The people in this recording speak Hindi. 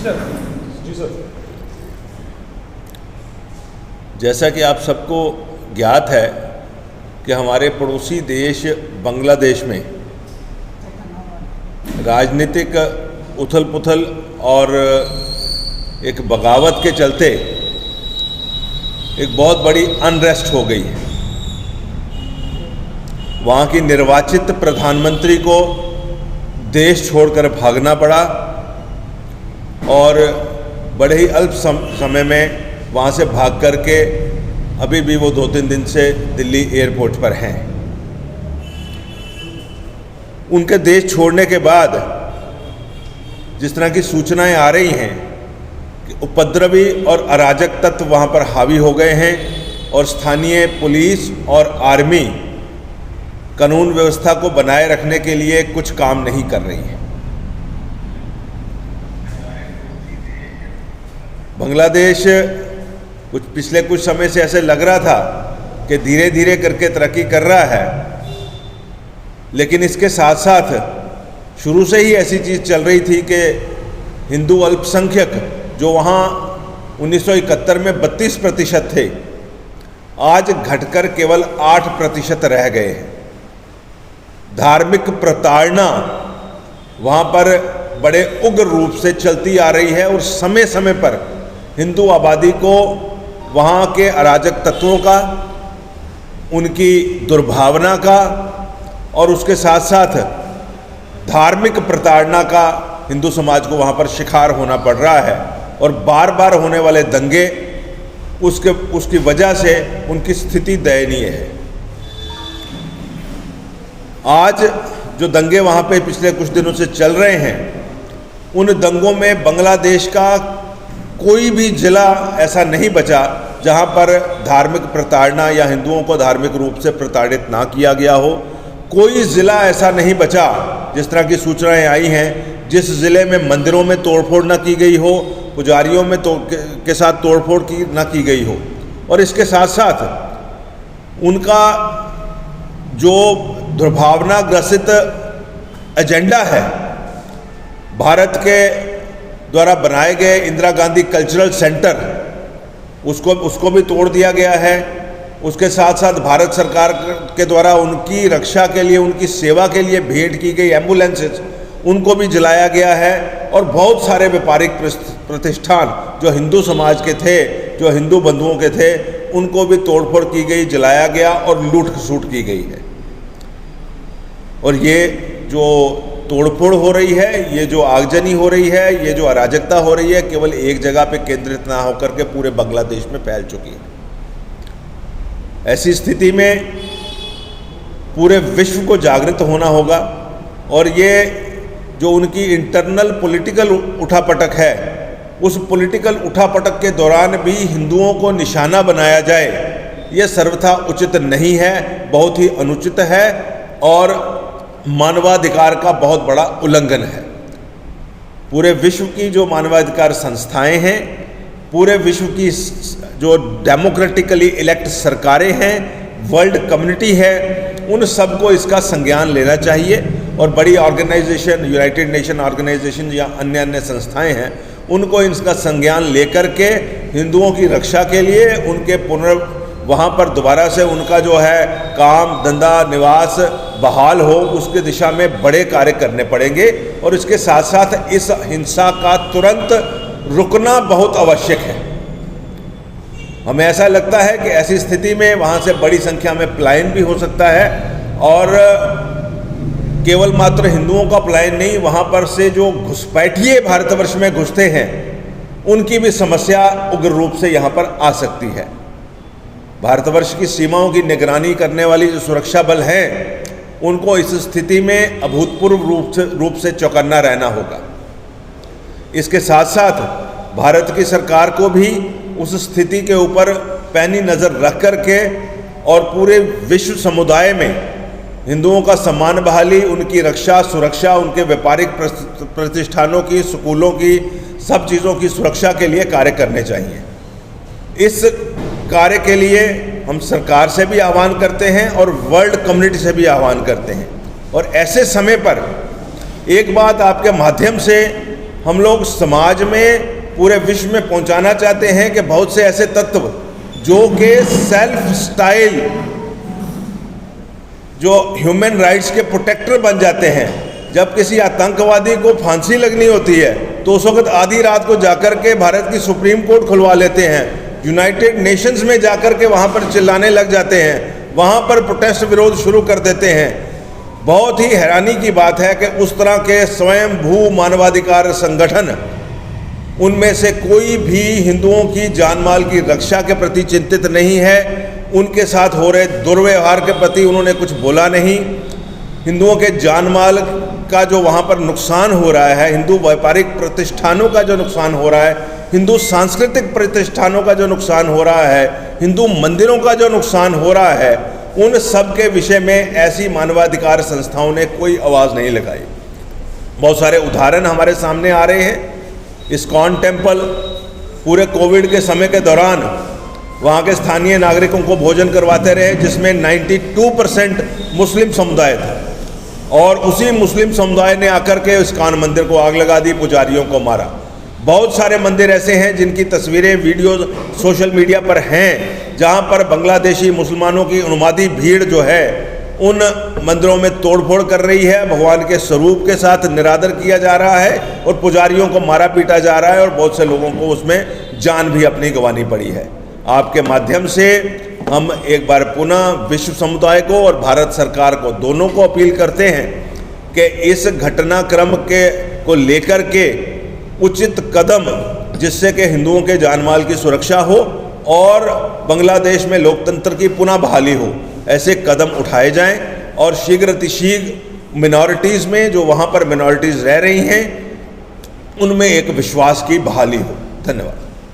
सर। जी सर। जैसा कि आप सबको ज्ञात है कि हमारे पड़ोसी देश बांग्लादेश में राजनीतिक उथल पुथल और एक बगावत के चलते एक बहुत बड़ी अनरेस्ट हो गई है। वहाँ की निर्वाचित प्रधानमंत्री को देश छोड़कर भागना पड़ा और बड़े ही अल्प समय में वहाँ से भाग करके अभी भी वो 2-3 दिन से दिल्ली एयरपोर्ट पर हैं। उनके देश छोड़ने के बाद जिस तरह की सूचनाएं आ रही हैं कि उपद्रवी और अराजक तत्व वहाँ पर हावी हो गए हैं और स्थानीय पुलिस और आर्मी कानून व्यवस्था को बनाए रखने के लिए कुछ काम नहीं कर रही है। बांग्लादेश पिछले कुछ समय से ऐसे लग रहा था कि धीरे धीरे करके तरक्की कर रहा है, लेकिन इसके साथ साथ शुरू से ही ऐसी चीज़ चल रही थी कि हिंदू अल्पसंख्यक जो वहाँ 1971 में 32% थे, आज घटकर केवल 8% रह गए हैं। धार्मिक प्रताड़ना वहाँ पर बड़े उग्र रूप से चलती आ रही है और समय समय पर हिंदू आबादी को वहाँ के अराजक तत्वों का, उनकी दुर्भावना का और उसके साथ साथ धार्मिक प्रताड़ना का हिंदू समाज को वहाँ पर शिकार होना पड़ रहा है। और बार बार होने वाले दंगे उसकी वजह से उनकी स्थिति दयनीय है। आज जो दंगे वहाँ पे पिछले कुछ दिनों से चल रहे हैं, उन दंगों में बांग्लादेश का कोई भी जिला ऐसा नहीं बचा जहाँ पर धार्मिक प्रताड़ना या हिंदुओं को धार्मिक रूप से प्रताड़ित ना किया गया हो। कोई ज़िला ऐसा नहीं बचा, जिस तरह की सूचनाएं आई हैं, जिस ज़िले में मंदिरों में तोड़फोड़ न की गई हो, पुजारियों में के साथ तोड़फोड़ न की गई हो। और इसके साथ साथ उनका जो दुर्भावना ग्रसित एजेंडा है, भारत के द्वारा बनाए गए इंदिरा गांधी कल्चरल सेंटर, उसको भी तोड़ दिया गया है। उसके साथ साथ भारत सरकार के द्वारा उनकी रक्षा के लिए, उनकी सेवा के लिए भेंट की गई एम्बुलेंसेस, उनको भी जलाया गया है। और बहुत सारे व्यापारिक प्रतिष्ठान जो हिंदू समाज के थे, जो हिंदू बंधुओं के थे, उनको भी तोड़फोड़ की गई, जलाया गया और लूट खसूट की गई है। और ये जो तोड़फोड़ हो रही है, ये जो आगजनी हो रही है, ये जो अराजकता हो रही है, केवल एक जगह पे केंद्रित ना होकर के पूरे बांग्लादेश में फैल चुकी है। ऐसी स्थिति में पूरे विश्व को जागृत होना होगा। और ये जो उनकी इंटरनल पॉलिटिकल उठापटक है, उस पॉलिटिकल उठापटक के दौरान भी हिंदुओं को निशाना बनाया जाए, ये सर्वथा उचित नहीं है, बहुत ही अनुचित है और मानवाधिकार का बहुत बड़ा उल्लंघन है। पूरे विश्व की जो मानवाधिकार संस्थाएं हैं, पूरे विश्व की जो डेमोक्रेटिकली इलेक्ट सरकारें हैं, वर्ल्ड कम्युनिटी है, उन सबको इसका संज्ञान लेना चाहिए। और बड़ी ऑर्गेनाइजेशन, यूनाइटेड नेशन ऑर्गेनाइजेशन या अन्य संस्थाएं हैं, उनको इसका संज्ञान लेकर के हिंदुओं की रक्षा के लिए, उनके वहाँ पर दोबारा से उनका जो है काम धंधा निवास बहाल हो, उसके दिशा में बड़े कार्य करने पड़ेंगे। और इसके साथ साथ इस हिंसा का तुरंत रुकना बहुत आवश्यक है। हमें ऐसा लगता है कि ऐसी स्थिति में वहाँ से बड़ी संख्या में पलायन भी हो सकता है और केवल मात्र हिंदुओं का पलायन नहीं, वहाँ पर से जो घुसपैठिए भारतवर्ष में घुसते हैं, उनकी भी समस्या उग्र रूप से यहाँ पर आ सकती है। भारतवर्ष की सीमाओं की निगरानी करने वाली जो सुरक्षा बल हैं, उनको इस स्थिति में अभूतपूर्व रूप से चौकन्ना रहना होगा। इसके साथ साथ भारत की सरकार को भी उस स्थिति के ऊपर पैनी नज़र रख करके और पूरे विश्व समुदाय में हिंदुओं का सम्मान बहाली, उनकी रक्षा सुरक्षा, उनके व्यापारिक प्रतिष्ठानों की, स्कूलों की, सब चीज़ों की सुरक्षा के लिए कार्य करने चाहिए। इस कार्य के लिए हम सरकार से भी आह्वान करते हैं और वर्ल्ड कम्युनिटी से भी आह्वान करते हैं। और ऐसे समय पर एक बात आपके माध्यम से हम लोग समाज में पूरे विश्व में पहुंचाना चाहते हैं कि बहुत से ऐसे तत्व जो कि सेल्फ स्टाइल जो ह्यूमन राइट्स के प्रोटेक्टर बन जाते हैं, जब किसी आतंकवादी को फांसी लगनी होती है तो उस वक्त आधी रात को जाकर के भारत की सुप्रीम कोर्ट खुलवा लेते हैं, यूनाइटेड नेशंस में जाकर के वहाँ पर चिल्लाने लग जाते हैं, वहाँ पर प्रोटेस्ट विरोध शुरू कर देते हैं। बहुत ही हैरानी की बात है कि उस तरह के स्वयं भू मानवाधिकार संगठन, उनमें से कोई भी हिंदुओं की जान माल की रक्षा के प्रति चिंतित नहीं है। उनके साथ हो रहे दुर्व्यवहार के प्रति उन्होंने कुछ बोला नहीं। हिंदुओं के जान माल का जो वहाँ पर नुकसान हो रहा है, हिंदू व्यापारिक प्रतिष्ठानों का जो नुकसान हो रहा है, हिंदू सांस्कृतिक प्रतिष्ठानों का जो नुकसान हो रहा है, हिंदू मंदिरों का जो नुकसान हो रहा है, उन सब के विषय में ऐसी मानवाधिकार संस्थाओं ने कोई आवाज़ नहीं लगाई। बहुत सारे उदाहरण हमारे सामने आ रहे हैं। इस्कॉन टेम्पल पूरे कोविड के समय के दौरान वहाँ के स्थानीय नागरिकों को भोजन करवाते रहे, जिसमें 92% मुस्लिम समुदाय था, और उसी मुस्लिम समुदाय ने आकर के इस्कॉन मंदिर को आग लगा दी, पुजारियों को मारा। बहुत सारे मंदिर ऐसे हैं जिनकी तस्वीरें, वीडियो सोशल मीडिया पर हैं, जहाँ पर बांग्लादेशी मुसलमानों की उन्मादी भीड़ जो है उन मंदिरों में तोड़फोड़ कर रही है, भगवान के स्वरूप के साथ निरादर किया जा रहा है और पुजारियों को मारा पीटा जा रहा है, और बहुत से लोगों को उसमें जान भी अपनी गंवानी पड़ी है। आपके माध्यम से हम एक बार पुनः विश्व समुदाय को और भारत सरकार को, दोनों को अपील करते हैं कि इस घटनाक्रम को लेकर के उचित कदम, जिससे कि हिंदुओं के जान माल की सुरक्षा हो और बांग्लादेश में लोकतंत्र की पुनः बहाली हो, ऐसे कदम उठाए जाएं, और शीघ्र मिनॉरिटीज़ में, जो वहाँ पर मिनॉरिटीज़ रह रही हैं, उनमें एक विश्वास की बहाली हो। धन्यवाद।